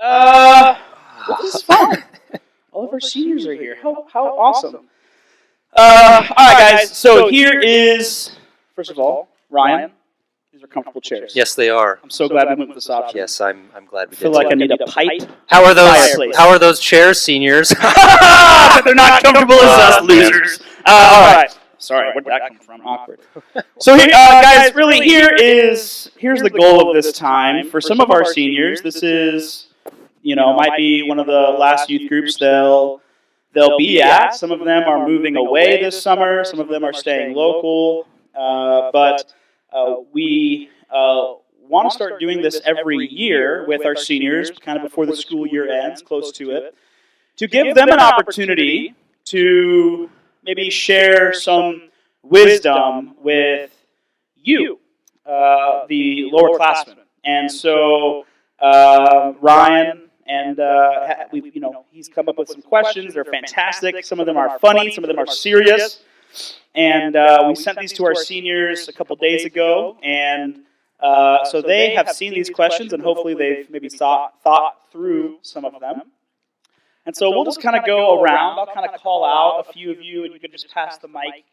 Well, this is fun. All of our seniors are here. How awesome. All right, guys. So here is, first of all, Ryan. These are comfortable chairs. Yes, they are. I'm so glad we went with this option. Yes, I'm glad we did. I feel like I need a pipe. How are those? Fireplace. How are those chairs, seniors? They're not comfortable as us, losers. All right. Sorry, where did that come from? Awkward. So, guys, really, here's the goal of this time. For some of our seniors, this is, might be one of the last youth groups they'll be at. Some of them are moving away this summer. Some of them are staying local. But we want to start doing this every year with our seniors, kind of before the school year ends, close to it, to give them an opportunity to maybe share some wisdom with you, the lower classmen. And so Ryan and he's come up with some questions. They're fantastic. Some of them are funny. Some of them are serious. And we sent these to our seniors a couple days ago, and so they have seen these questions, and hopefully they've maybe thought through some of them. And so we'll just kind of go around. I'll kind of call out a few of you, and you can just pass the mic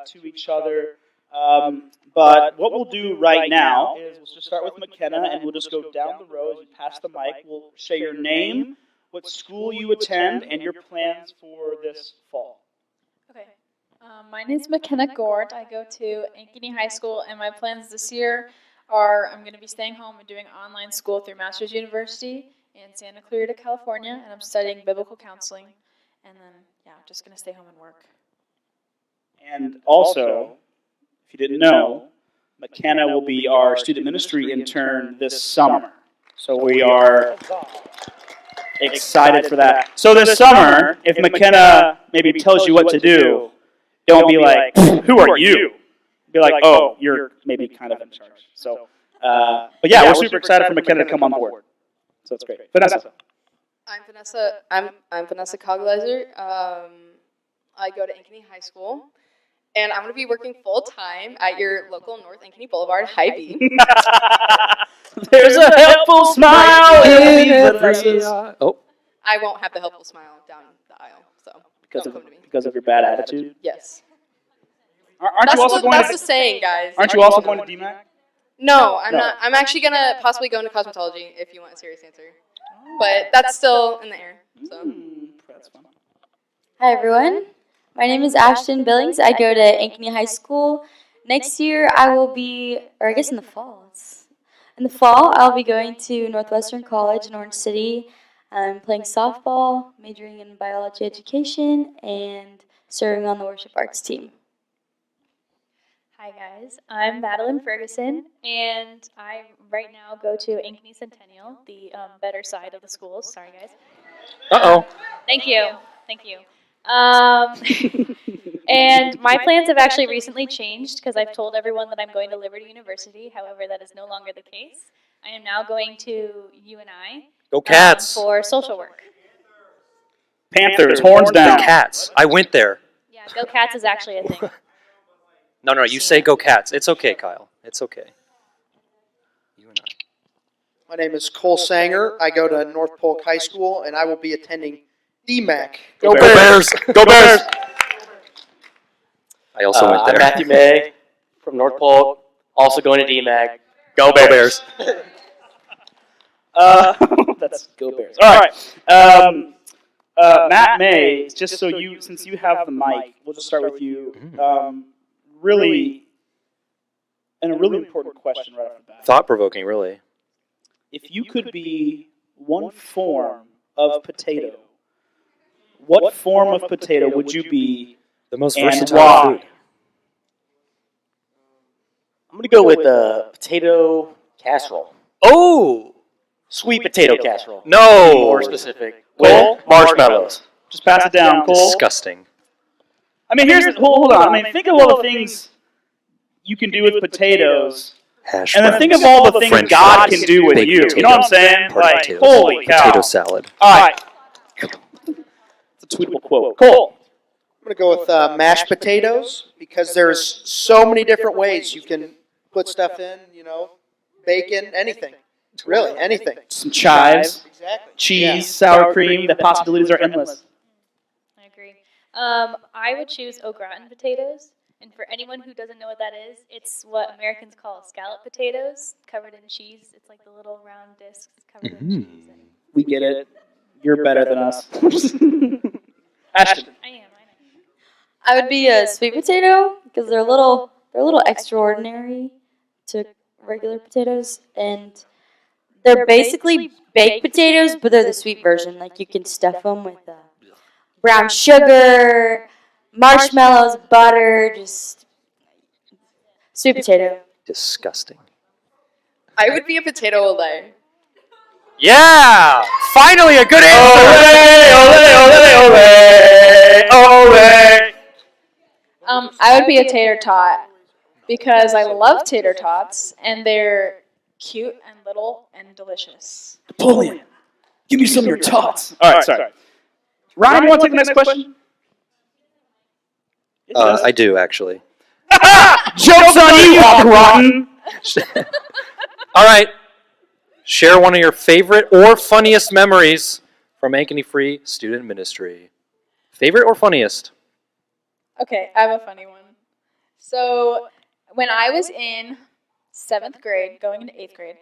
to each other. But what we'll do right now is we'll just start with McKenna, and we'll just go down the row as you pass the mic. We'll say your name, what school you attend, and your plans for this fall. Okay. My name is McKenna Gort. I go to Ankeny High School, and my plans this year are I'm going to be staying home and doing online school through Masters University in Santa Clarita, California, and I'm studying biblical counseling. And then, I'm just going to stay home and work. And also, if you didn't know, McKenna will be our student ministry intern this summer. So we are excited for that. So this summer, if McKenna maybe tells you what to do, don't be like, who are you? Be like, oh, you're maybe kind of in charge. So, but yeah, we're super excited for McKenna to come on board. So that's great. Vanessa. I'm Vanessa Coglizer. I go to Ankeny High School, and I'm going to be working full-time at your local North Ankeny Boulevard Hy-Vee. There's a helpful smile in I won't have the helpful smile down the aisle, so because of your bad attitude? Yes. That's the saying, guys. Aren't you also going to DMAC? No, I'm not. I'm actually going to possibly go into cosmetology if you want a serious answer. But that's still in the air. So. That's fun. Hi, everyone. My name is Ashton Billings. I go to Ankeny High School. Next year, I will be, or I guess in the fall. I'll be going to Northwestern College in Orange City. I'm playing softball, majoring in biology education, and serving on the worship arts team. Hi guys, I'm Madeline Ferguson, and I right now go to Ankeny Centennial, the better side of the schools. Sorry guys. Uh-oh. Thank you. And my plans have actually recently changed because I've told everyone that I'm going to Liberty University. However, that is no longer the case. I am now going to UNI. Go Cats! For social work. Panthers, horns down. Go Cats. I went there. Yeah, Go Cats is actually a thing. No, you say Go Cats. It's okay, Kyle. It's okay. You and I. My name is Cole Sanger. I go to North Polk High School, and I will be attending DMAC. Go Bears! Go Bears! I also went there. I'm Matthew May from North Polk, also going to DMAC. Go Bears! That's Go Bears. All right. Matt May, just so since you have the mic, we'll just start with you. Really important question right off the bat. Thought-provoking, really. If you could be one form of potato, what form of potato would you be? The most and versatile why? food. I'm going to go with potato casserole. Oh! Sweet potato casserole. No! More specific. Cole? With marshmallows. Just pass it down, Cole. Disgusting. I mean, hold on. I mean, think of all the things you can do with potatoes, Hash and then browns, think of all the things French God fries, can do with baked you. potato, You know what I'm saying? party Like, potatoes, holy cow. potato salad. All right. It's a tweetable quote. Cole. I'm going to go with mashed potatoes because there's so many different ways you can put stuff in, bacon, anything. Really, anything. Some chives. Exactly. cheese, Yeah. sour cream. The possibilities are endless. I agree. I would choose au gratin potatoes. And for anyone who doesn't know what that is, it's what Americans call scallop potatoes, covered in cheese. It's like the little round discs covered in cheese. And We get it. You're better than us. Ashton. I am. I would be a sweet potato because they're a little extraordinary to regular potatoes, and they're basically baked potatoes, but they're the sweet version. Like you can stuff them with brown sugar, marshmallows, butter, just sweet potato. Disgusting. I would be a potato olay. Yeah! Finally a good answer! I would be a tater tot because I love tater tots and they're cute and little and delicious. Napoleon, give me some of your tots. All right, sorry. Ryan, you want to take the next question? I do, actually. Joke's on you, Hop Rotten. All right. Share one of your favorite or funniest memories from Ankeny Free Student Ministry. Favorite or funniest? Okay, I have a funny one. So when I was in 7th grade, going into 8th grade,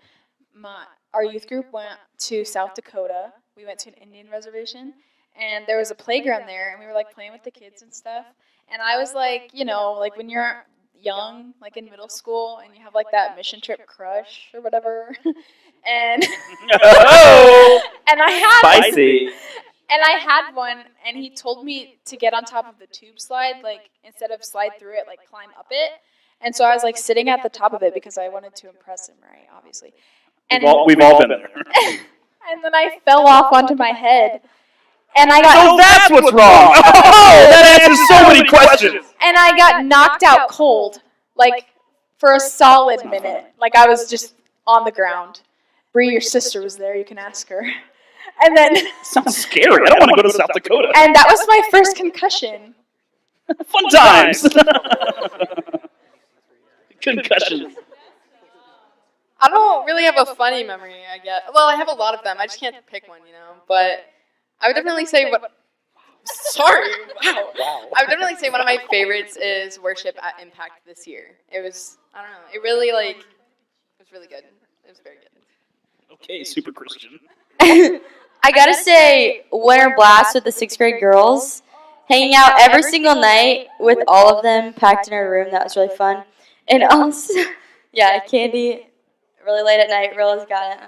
our youth group went to South Dakota. We went to an Indian reservation, and there was a playground there, and we were like playing with the kids and stuff. And I was like, like when you're young, like in middle school, and you have like that mission trip crush or whatever. And Oh, and I had spicy. And I had one, and he told me to get on top of the tube slide, like instead of slide through it, like climb up it. And so I was like sitting at the top of it because I wanted to impress him, right? Obviously. And We've all been there. and then I fell off onto my head, and I got So that's what's wrong. Oh, that answers so many questions. and I got knocked out cold, like for a solid minute. Like I was just on the ground. Bree, your sister, was there. You can ask her. And then Sounds scary. I don't want to go to South Dakota. and that was my first concussion. Fun times. Concussions. I don't really have a funny memory, I guess. Well, I have a lot of them. I just can't pick one, But I would definitely say Sorry. Wow. I would definitely say one of my favorites is worship at Impact this year. It was, I don't know, it really, it was really good. It was very good. Okay, super Christian. I gotta say, Winter Blast with the 6th grade girls, hanging out every single night with all of them packed in our room. That was really fun. And also, yeah, candy really late at night. Rilla's got it.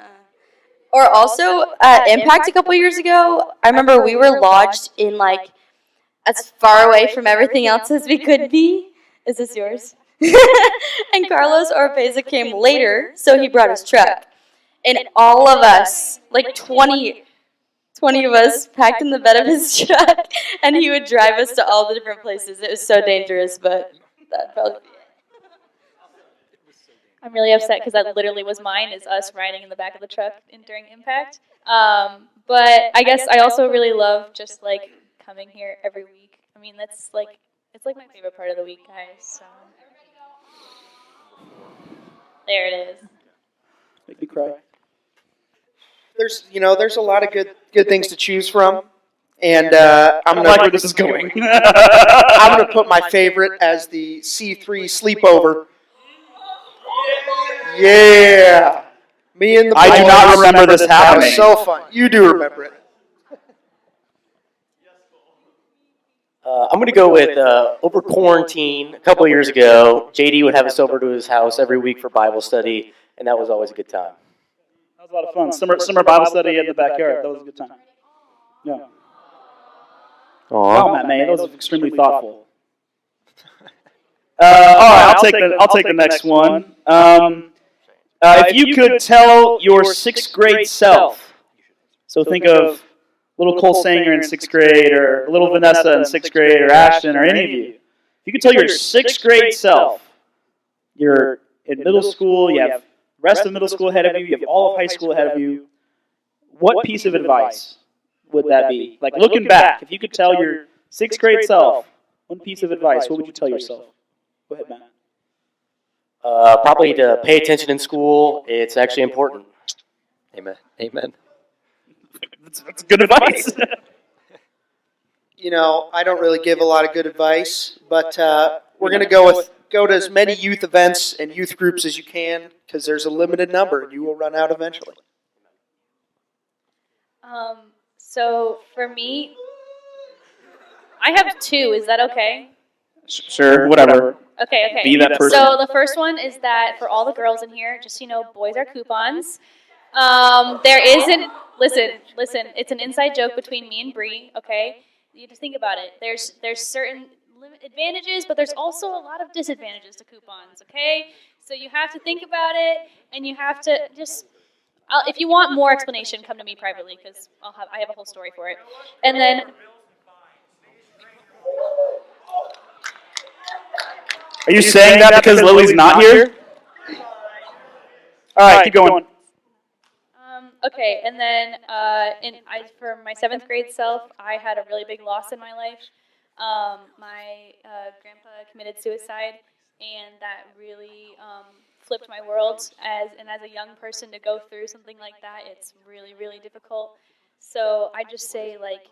Or also, at Impact a couple years ago, I remember we were lodged in as far away from everything else as we could be. Is this yours? And Carlos Oropeza came later, so he brought his truck. And all of us, 20 of us, packed in the bed of his truck, and he would drive us to all the different places. It was so dangerous, but that'd probably be it. I'm really upset because that literally was mine, is us riding in the back of the truck during Impact. But I guess I also really love just coming here every week. I mean, that's it's my favorite part of the week, guys. So there it is. Make me cry. There's a lot of good things to choose from, and I'm like where this is going. I'm gonna put my favorite as the C3 sleepover. Yeah, me and the boys. I do not remember this That happening. was so fun. You do remember it. I'm going to go with over quarantine a couple of years ago. JD would have us over to his house every week for Bible study, and that was always a good time. That was a lot of fun. Summer Bible study in the backyard. That was a good time. Yeah. Wow, Matt May, that was extremely thoughtful. All right, I'll take the next one. If you could tell your 6th grade self, so think of little Cole Sanger in 6th grade, or little Vanessa in 6th grade, or Ashton, or any of you. If you could tell your 6th grade self, you're in middle school, you have the rest of middle school ahead of you, you have all of high school ahead of you, what piece of advice would that be? Looking back, if you could tell your 6th grade self one piece of advice, what would you tell yourself? Go ahead, Matt. Probably to pay attention in school. It's actually important. Amen. Amen. That's good advice. You know, I don't really give a lot of good advice, but we're going to go to as many youth events and youth groups as you can, because there's a limited number, and you will run out eventually. So for me, I have two. Is that okay? Sure, whatever. Okay. Be that person. So the first one is that for all the girls in here, just so you know, boys are coupons. There isn't. Listen. It's an inside joke between me and Bree. Okay, you just think about it. There's certain advantages, but there's also a lot of disadvantages to coupons. Okay, so you have to think about it, and you have to just. If you want more explanation, come to me privately because I have a whole story for it. And then. Are you saying that because Lily's not here? All right, keep going. Okay, and then for my 7th grade self, I had a really big loss in my life. My grandpa committed suicide, and that really flipped my world. As a young person to go through something like that, it's really, really difficult. So I just say, like,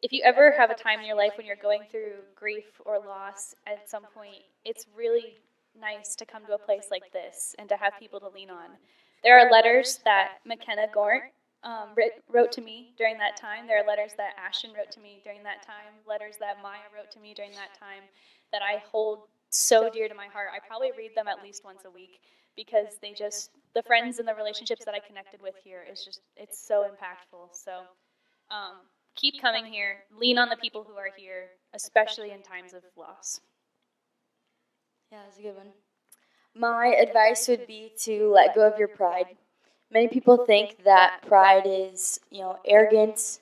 if you ever have a time in your life when you're going through grief or loss at some point, it's really nice to come to a place like this and to have people to lean on. There are letters that McKenna Gort wrote to me during that time. There are letters that Ashton wrote to me during that time, letters that Maya wrote to me during that time that I hold so dear to my heart. I probably read them at least once a week because the friends and the relationships that I connected with here it's so impactful. So keep coming here. Lean on the people who are here, especially in times of loss. Yeah, that's a good one. My advice would be to let go of your pride. Many people think that pride is, arrogance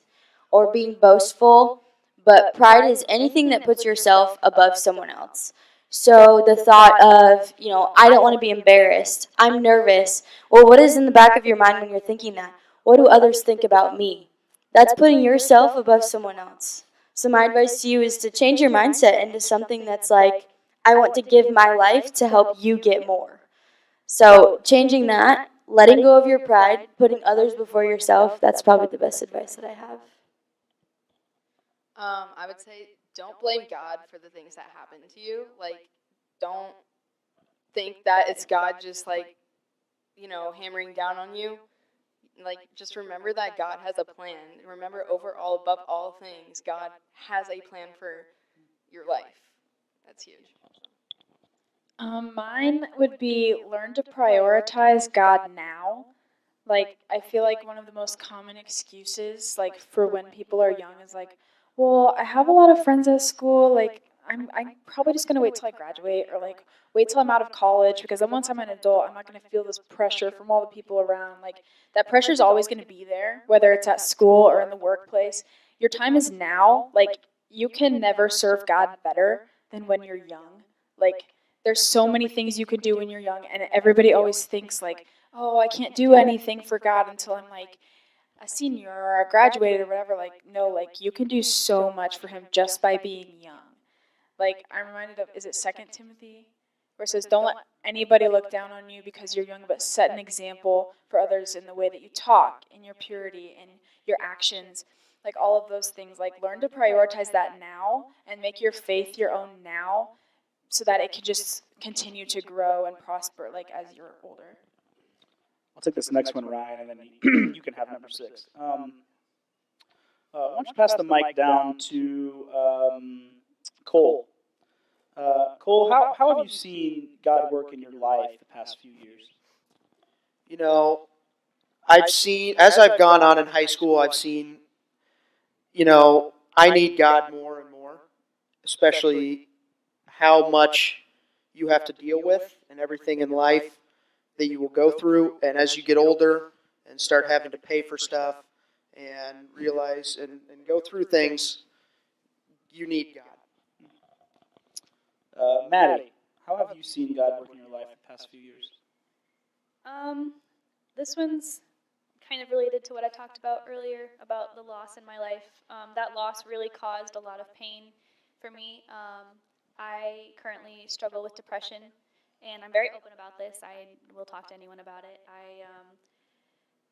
or being boastful, but pride is anything that puts yourself above someone else. So the thought of, I don't want to be embarrassed, I'm nervous. Well, what is in the back of your mind when you're thinking that? What do others think about me? That's putting yourself above someone else. So my advice to you is to change your mindset into something that's like, I want to give my life to help you get more. So changing that, letting go of your pride, putting others before yourself, that's probably the best advice that I have. I would say don't blame God for the things that happen to you. Like, don't think that it's God just hammering down on you. Like, just remember that God has a plan. Remember, above all things, God has a plan for your life. That's huge. Mine would be learn to prioritize God now. Like, I feel like one of the most common excuses, like, for when people are young is like, well, I have a lot of friends at school, like, I'm probably just going to wait till I graduate, or, like, wait till I'm out of college, because then once I'm an adult, I'm not going to feel this pressure from all the people around. Like, that pressure is always going to be there, whether it's at school or in the workplace. Your time is now. Like, you can never serve God better than when you're young. Like, there's so many things you could do when you're young, and everybody always thinks, like, oh, I can't do anything for God until I'm, like, a senior or a graduated or whatever. Like, no, like, you can do so much for him just by being young. Like, I'm reminded of, is it 2 Timothy? Where it says, don't let anybody look down on you because you're young, but set an example for others in the way that you talk, in your purity, in your actions. Like, all of those things. Like, learn to prioritize that now and make your faith your own now so that it can just continue to grow and prosper, like, as you're older. I'll take this next one, Ryan, and then you can have number 6. Why don't you pass the mic down to Cole? Cole, how have you seen God work in your life the past few years? I've seen, as I've gone on in high school, I've seen, I need God more and more, especially how much you have to deal with and everything in life that you will go through. And as you get older and start having to pay for stuff and realize and go through things, you need God. Maddie, how have you seen God work in your life the past few years? This one's kind of related to what I talked about earlier about the loss in my life. That loss really caused a lot of pain for me. I currently struggle with depression, and I'm very open about this. I will talk to anyone about it.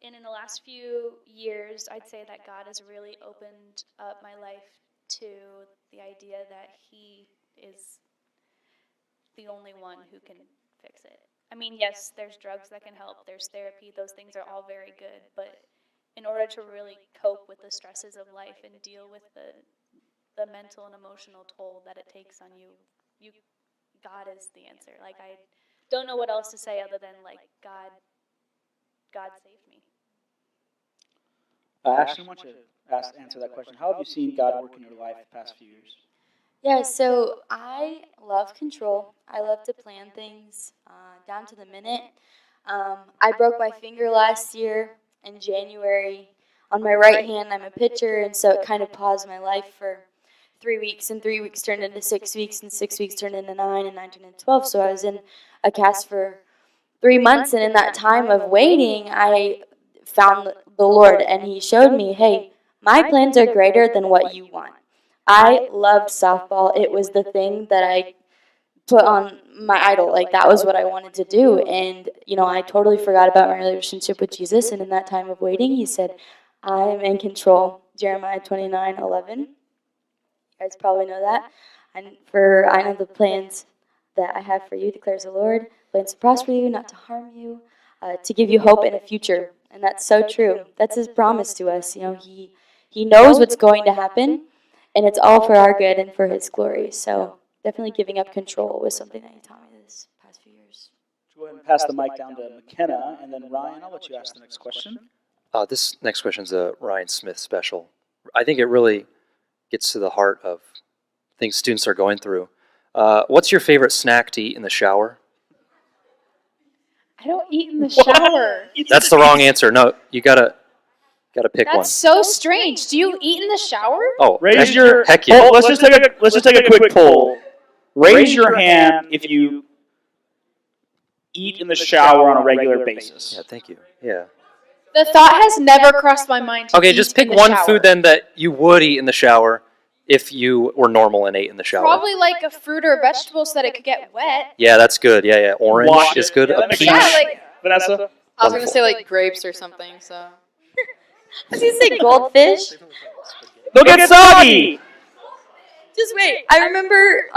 and in the last few years, I'd say that God has really opened up my life to the idea that He is the only one who can fix it. I mean, yes, there's drugs that can help, there's therapy, those things are all very good, but in order to really cope with the stresses of life and deal with the mental and emotional toll that it takes on you, God is the answer. Like, I don't know what else to say other than, like, God saved me. Ashton, why don't you answer that question? How have you seen God work in your life the past few years? Yeah, so I love control. I love to plan things down to the minute. I broke my finger last year in January. On my right hand, I'm a pitcher, and so it kind of paused my life for 3 weeks, and 3 weeks turned into 6 weeks, and 6 weeks turned into 9, and 9 turned into 12. So I was in a cast for 3 months, and in that time of waiting, I found the Lord, and He showed me, hey, my plans are greater than what you want. I loved softball. It was the thing that I put on my idol. Like, that was what I wanted to do. And, I totally forgot about my relationship with Jesus. And in that time of waiting, He said, I am in control. Jeremiah 29:11. You guys probably know that. And I know the plans that I have for you, declares the Lord. Plans to prosper you, not to harm you, to give you hope and a future. And that's so true. That's His promise to us. He knows what's going to happen. And it's all for our good and for His glory. So definitely giving up control was something that He taught me this past few years. Go ahead and pass the mic down to McKenna, and then Ryan, I'll let you ask the next question. This next question is a Ryan Smith special. I think it really gets to the heart of things students are going through. What's your favorite snack to eat in the shower? I don't eat in the shower. That's the wrong answer. No, you gotta pick one. That's so strange. Do you eat in the shower? Oh, Raise your heck yeah. let's just take a quick poll. Raise your hand if you eat in the shower on a regular basis. Yeah, thank you. Yeah. The thought has never crossed my mind to Okay, eat just pick in the one shower. food then that you would eat in the shower if you were normal and ate in the shower. Probably like a fruit or a vegetable so that it could get wet. Yeah, that's good. Yeah. Orange Wash is it. good. Yeah, A that makes peach. sense. Yeah, like Vanessa? I was going to say like grapes or something, so. I was going to say goldfish. They'll get soggy! Just wait. I remember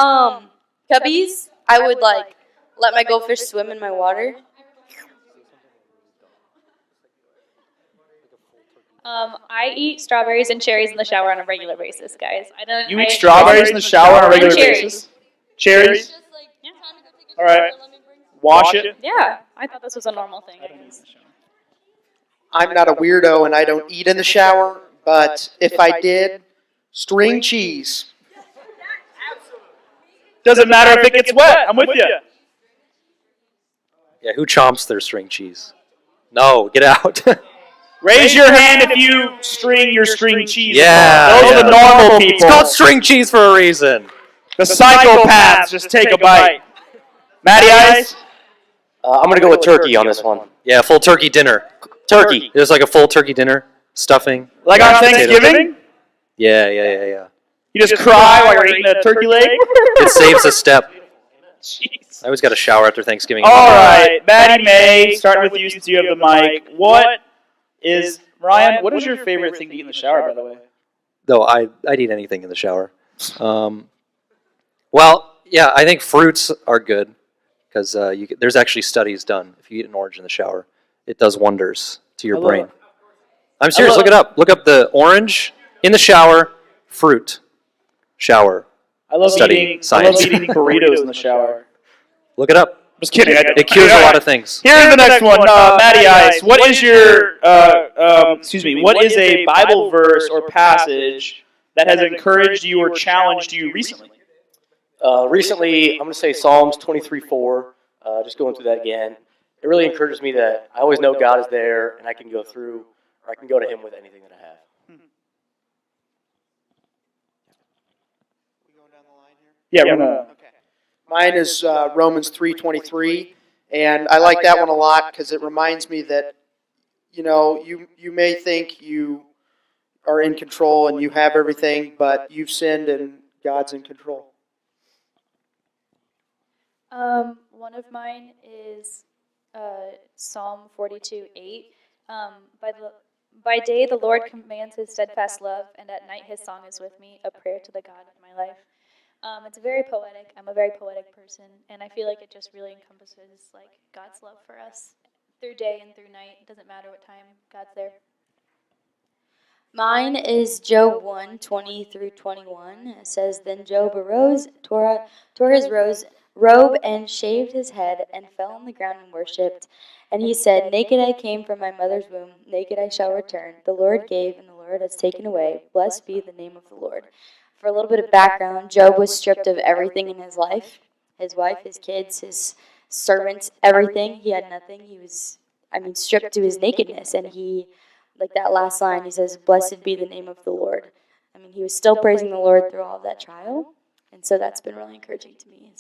cubbies. I would let my goldfish swim in my water. I eat strawberries and cherries in the shower on a regular basis, guys. You eat strawberries in the shower on a regular cherries. basis? Cherries? Yeah. All right. Wash it. Yeah, I thought this was a normal thing. I'm not a weirdo and I don't eat in the shower, but if I did, string cheese. Doesn't matter if it gets wet. I'm with you. Yeah, who chomps their string cheese? No, get out. Raise your hand if you string your string cheese. Yeah, Those are the normal people. It's called string cheese for a reason. The psychopaths just take a bite. Matty Ice? I'm going to go with turkey on this one. Yeah, full turkey dinner. Turkey. There's like a full turkey dinner, stuffing. Like on potatoes. Thanksgiving? Yeah. You just cry while you're eating a turkey leg? It saves a step. Jeez. I always got to shower after Thanksgiving. All right, Maddie May, starting with you since you have the mic. What is your favorite thing to eat in the shower, by the way? No, I'd eat anything in the shower. Well, yeah, I think fruits are good because there's actually studies done. If you eat an orange in the shower, it does wonders to your brain. I'm serious. Look it up. Look up the orange in the shower, fruit, shower. I love Study science. eating burritos in the shower. Look it up. Just kidding. It cures a lot of things. Here's the next one, Matty Ice. What is your, what is a Bible verse or passage that has encouraged you or challenged you recently? Recently, I'm going to say Psalms 23:4. Just going through that again. It really encourages me that I always know God is there and I can go through, or I can go to Him with anything that I have. We going down the line here? Yeah, we're gonna. Okay. Mine is Romans 3:23, and I like that one a lot because it reminds me that, you may think you are in control and you have everything, but you've sinned and God's in control. One of mine is Psalm 42:8. By day the Lord commands his steadfast love, and at night his song is with me, a prayer to the God of my life. It's very poetic. I'm a very poetic person, and I feel like it just really encompasses like God's love for us through day and through night. It doesn't matter what time God's there. Mine is Job 1:20 through 21. It says, Then Job arose, tore his robe, and shaved his head, and fell on the ground and worshipped. And he said, Naked I came from my mother's womb, naked I shall return. The Lord gave, and the Lord has taken away. Blessed be the name of the Lord. For a little bit of background, Job was stripped of everything in his life. His wife, his kids, his servants, everything. He had nothing. He was, stripped to his nakedness, and like that last line, he says, Blessed be the name of the Lord. He was still praising the Lord through all of that trial. And so that's been really encouraging to me.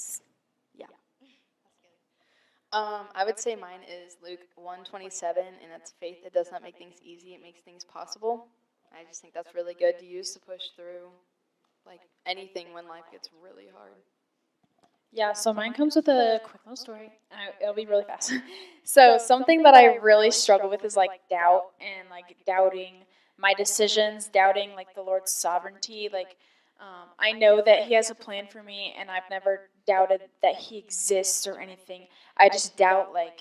I would say mine is Luke 1:27, and that's faith that does not make things easy, it makes things possible. I just think that's really good to use to push through like anything when life gets really hard. Yeah, so mine comes with a quick little story. It'll be really fast. So something that I really struggle with is like doubt and like doubting my decisions, doubting like the Lord's sovereignty. Like I know that he has a plan for me, and I've never doubted that he exists or anything. I just doubt like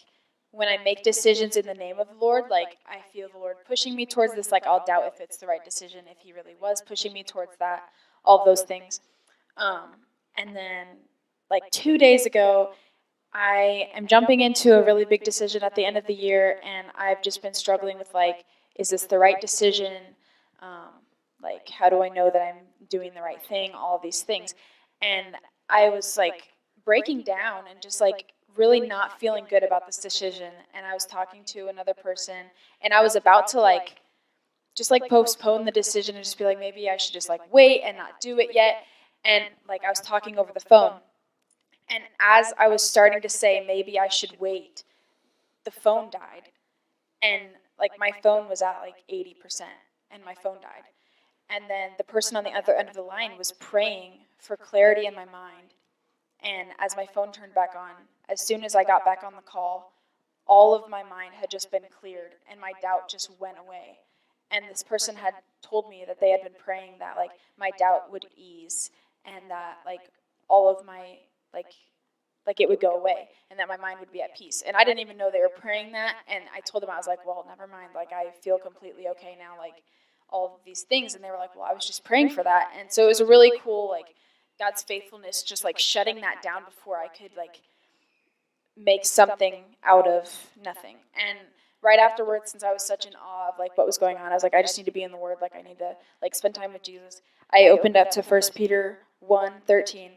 when I make decisions in the name of the Lord, like I feel the Lord pushing me towards this, like I'll doubt if it's the right decision, if he really was pushing me towards that, all of those things. And then like 2 days ago, I am jumping into a really big decision at the end of the year, and I've just been struggling with like, is this the right decision? Like, how do I know that I'm doing the right thing? All of these things. And I was like breaking down and just like really not feeling good about this decision. And I was talking to another person, and I was about to like just like postpone the decision and just be like, maybe I should just like wait and not do it yet. And like I was talking over the phone. And as I was starting to say, maybe I should wait, the phone died. And like my phone was at like 80%, and my phone died. And then the person on the other end of the line was praying for clarity in my mind. And as my phone turned back on, as soon as I got back on the call, all of my mind had just been cleared, and my doubt just went away. And this person had told me that they had been praying that like my doubt would ease, and that like all of my like it would go away, and that my mind would be at peace. And I didn't even know they were praying that. And I told them, I was like, well, never mind. Like I feel completely okay now. Like all of these things. And they were like, well, I was just praying for that. And so it was a really cool, like God's faithfulness, just like shutting that down before I could like make something out of nothing. And right afterwards, since I was such in awe of like what was going on, I was like, I just need to be in the Word. Like I need to like spend time with Jesus. I opened up to 1 Peter 1:13.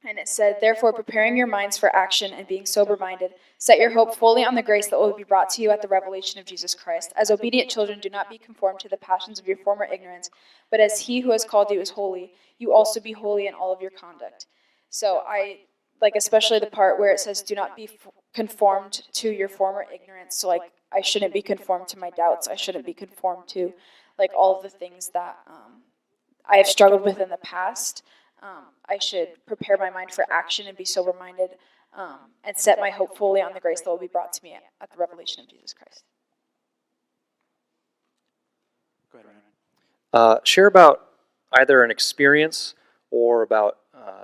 And it said, therefore, preparing your minds for action and being sober-minded, set your hope fully on the grace that will be brought to you at the revelation of Jesus Christ. As obedient children, do not be conformed to the passions of your former ignorance, but as he who has called you is holy, you also be holy in all of your conduct. So I like especially the part where it says, do not be conformed to your former ignorance. So like I shouldn't be conformed to my doubts. I shouldn't be conformed to like all of the things that I have struggled with in the past. I should prepare my mind for action and be sober-minded, and set my hope fully on the grace that will be brought to me at the revelation of Jesus Christ. Go ahead, Ryan. Share about either an experience or about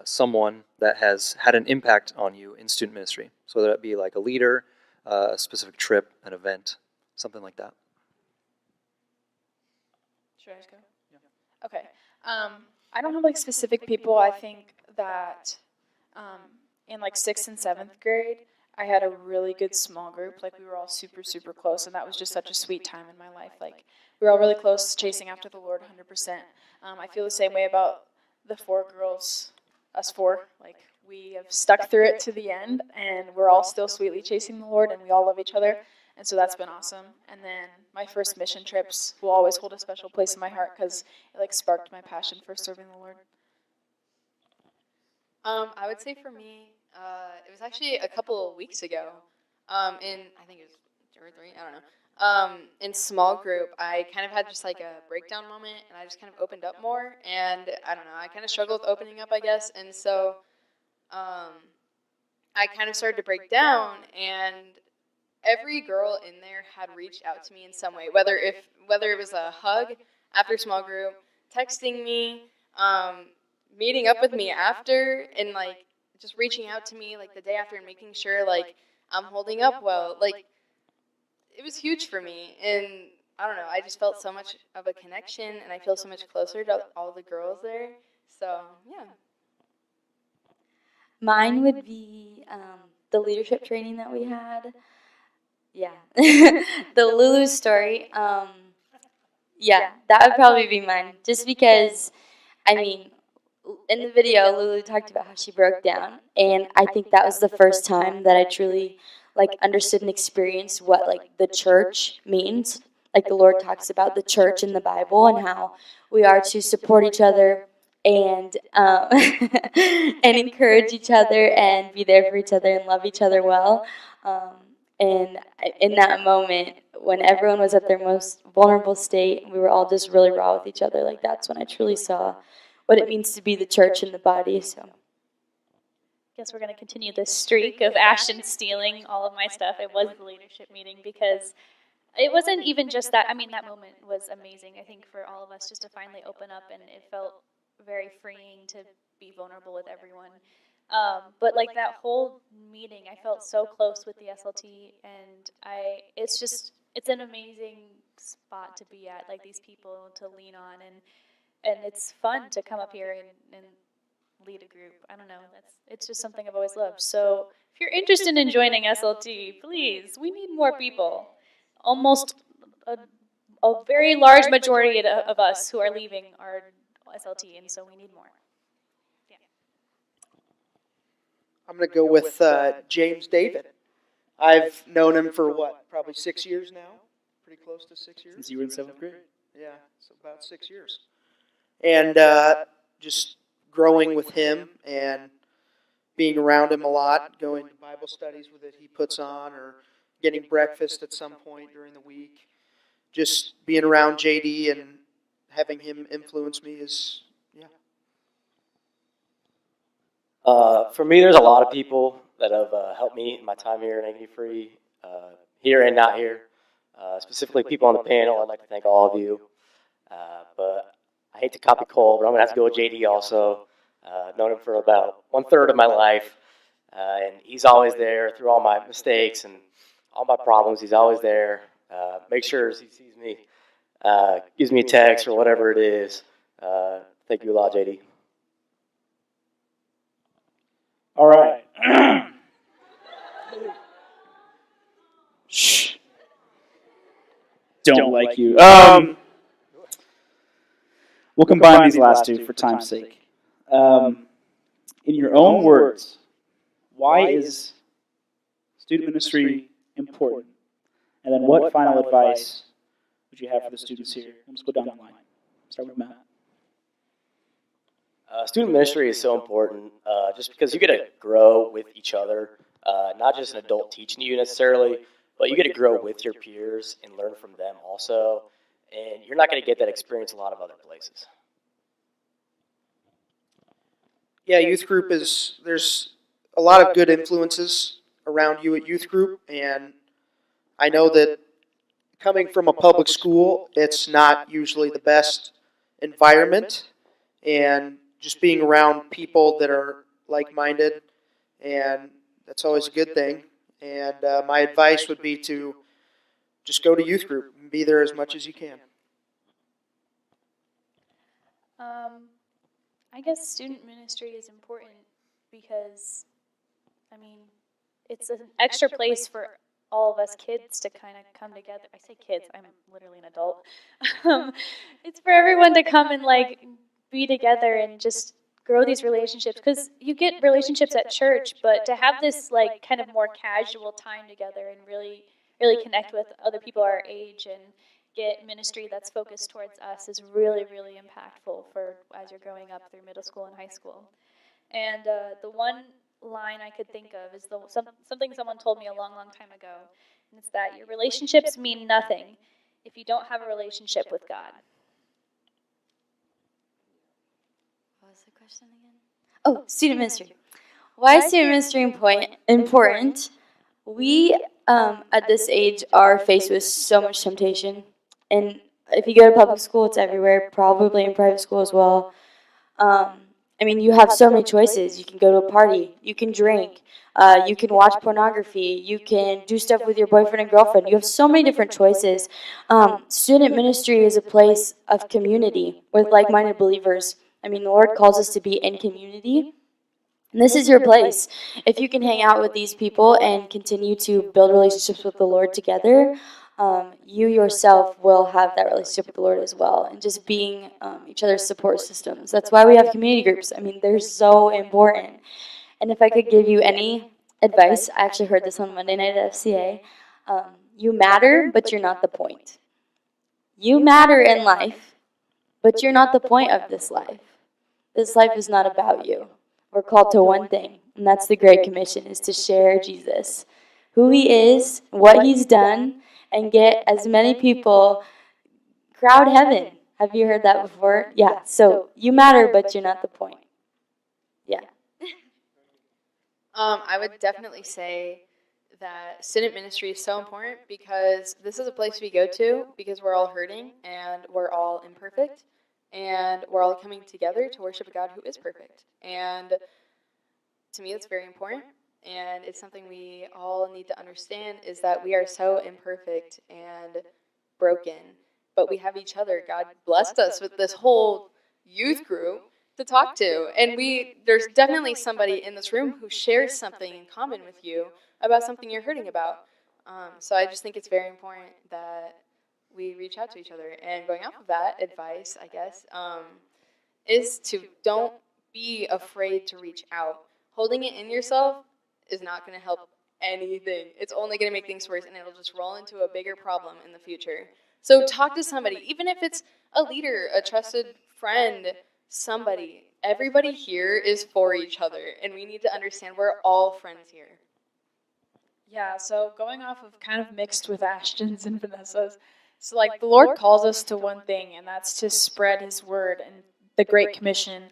someone that has had an impact on you in student ministry. So whether that be like a leader, a specific trip, an event, something like that. Should I just go? Yeah. Okay. I don't have like specific people. I think that in like 6th and 7th grade, I had a really good small group. Like we were all super, super close, and that was just such a sweet time in my life. Like we were all really close, chasing after the Lord 100%. I feel the same way about the 4 girls, us 4. Like we have stuck through it to the end, and we're all still sweetly chasing the Lord, and we all love each other. And so that's been awesome. And then my first mission trips will always hold a special place in my heart because it like sparked my passion for serving the Lord. I would say for me, it was actually a couple of weeks ago. I think it was 2 or 3, I don't know. In small group, I kind of had just like a breakdown moment, and I just kind of opened up more. And I don't know, I kind of struggled with opening up, I guess. And so I kind of started to break down, and every girl in there had reached out to me in some way, whether it was a hug after small group, texting me, meeting up with me after, and like just reaching out to me like the day after and making sure like I'm holding up well. Like it was huge for me, and I don't know, I just felt so much of a connection, and I feel so much closer to all the girls there. So yeah. Mine would be the leadership training that we had. Yeah. The Lulu story. Yeah, that would probably be mine. Just because, I mean, in the video, Lulu talked about how she broke down, and I think that was the first time that I truly understood and experienced what the church means. Like the Lord talks about the church in the Bible and how we are to support each other and and encourage each other and be there for each other and love each other well. And in that moment, when everyone was at their most vulnerable state, we were all just really raw with each other. Like that's when I truly saw what it means to be the church in the body. So, Guess we're going to continue this streak of Ashton stealing all of my stuff. It was the leadership meeting because it wasn't even just that. I mean, that moment was amazing, I think, for all of us just to finally open up, and it felt very freeing to be vulnerable with everyone. But like that whole meeting, I felt so close with the SLT, and it's an amazing spot to be at, like these people to lean on, and it's fun to come up here and lead a group. I don't know, it's just something I've always loved. So if you're interested in joining SLT, please, we need more people. Almost a very large majority of us who are leaving are SLT, and so we need more. I'm going to go with James David. I've known him for probably 6 years now? Pretty close to 6 years? Since you were in 7th grade? Yeah, so about 6 years. And just growing with him and being around him a lot, going to Bible studies that he puts on, or getting breakfast at some point during the week. Just being around JD and having him influence me is, yeah. For me, there's a lot of people that have helped me in my time here in Agony Free, here and not here. Specifically, people on the panel, I'd like to thank all of you. But I hate to copy Cole, but I'm going to have to go with JD also. I've known him for about 1/3 of my life, and he's always there through all my mistakes and all my problems. He's always there. Makes sure he sees me, gives me a text or whatever it is. Thank you a lot, JD. All right. Shh. Don't like you. We'll combine these last two for time's sake. In your own words, why is student ministry important? And then what final advice would you have for the students here? Let's go down the line. Start with Matt. Student ministry is so important just because you get to grow with each other, not just an adult teaching you necessarily, but you get to grow with your peers and learn from them also. And you're not going to get that experience a lot of other places. Yeah, youth group there's a lot of good influences around you at youth group, and I know that coming from a public school, it's not usually the best environment, and just being around people that are like-minded, and that's always a good thing. And my advice would be to just go to youth group and be there as much as you can. I guess student ministry is important because, I mean, it's an extra place for all of us kids to kind of come together. I say kids, I'm literally an adult. It's for everyone to come and be together and just grow these relationships, because you get relationships at church, but to have this kind of more casual time together and really connect with other people our age and get ministry that's focused towards us is really, really impactful for as you're growing up through middle school and high school. And the one line I could think of is something someone told me a long, long time ago, and it's that your relationships mean nothing if you don't have a relationship with God. what was the question again? Oh, student ministry. Why is student ministry important? We at this age are faced with so much temptation. And if you go to public school, it's everywhere, probably in private school as well. I mean, you have so many choices. You can go to a party, you can drink, you can watch pornography, you can do stuff with your boyfriend and girlfriend. You have so many different choices. Student ministry is a place of community with like-minded believers. I mean, the Lord calls us to be in community. And this is your place. If you can hang out with these people and continue to build relationships with the Lord together, you yourself will have that relationship with the Lord as well. And just being each other's support systems. That's why we have community groups. I mean, they're so important. And if I could give you any advice, I actually heard this on Monday night at FCA. You matter, but you're not the point. You matter in life, but you're not the point of this life. This life is not about you. We're called to one thing, and that's the Great Commission, is to share Jesus, who he is, what he's done, and get as many people, crowd heaven. Have you heard that before? Yeah, so you matter, but you're not the point. Yeah. I would definitely say that student ministry is so important because this is a place we go to because we're all hurting and we're all imperfect. And we're all coming together to worship a God who is perfect. And to me, it's very important. And it's something we all need to understand is that we are so imperfect and broken. But we have each other. God blessed us with this whole youth group to talk to. And there's definitely somebody in this room who shares something in common with you about something you're hurting about. So I just think it's very important that we reach out to each other. And going off of that advice, I guess, is to don't be afraid to reach out. Holding it in yourself is not going to help anything. It's only going to make things worse, and it'll just roll into a bigger problem in the future. So talk to somebody, even if it's a leader, a trusted friend, somebody. Everybody here is for each other, and we need to understand we're all friends here. Yeah, so going off of kind of mixed with Ashton's and Vanessa's, so like the Lord calls us to one thing, and that's to spread his word and the Great Commission.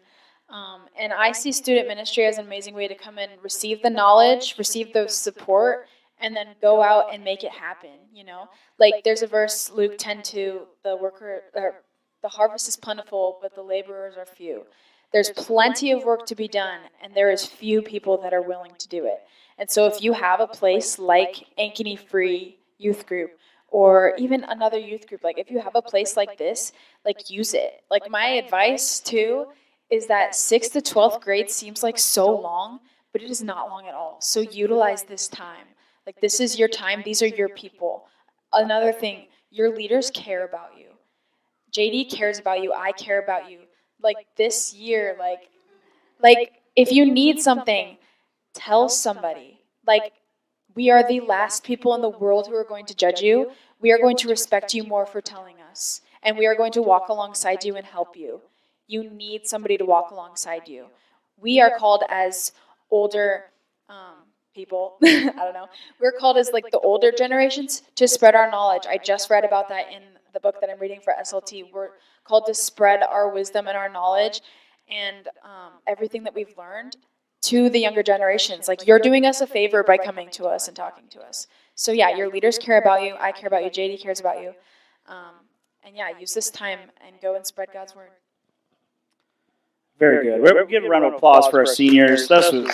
And I see student ministry as an amazing way to come in, receive the knowledge, receive the support, and then go out and make it happen, you know? Like there's a verse, Luke 10:2, the harvest is plentiful, but the laborers are few. There's plenty of work to be done, and there is few people that are willing to do it. And so if you have a place like Ankeny Free Youth Group, or even another youth group, like if you have a place like this, like use it. Like my advice too is that 6th to 12th grade seems like so long, but it is not long at all. So utilize this time. Like this is your time, these are your people. Another thing, your leaders care about you. JD cares about you, I care about you. Like this year, like if you need something, tell somebody. Like we are the last people in the world who are going to judge you. We are going to respect you more for telling us. And we are going to walk alongside you and help you. You need somebody to walk alongside you. We are called as older people. I don't know. We're called as like the older generations to spread our knowledge. I just read about that in the book that I'm reading for SLT. We're called to spread our wisdom and our knowledge and everything that we've learned to the younger generations. Like you're doing us a favor by coming to us and talking to us. So yeah, your leaders care about you. I care about you. JD cares about you. And yeah, use this time and go and spread God's word. Very good. We'll give a round of applause for our seniors. This was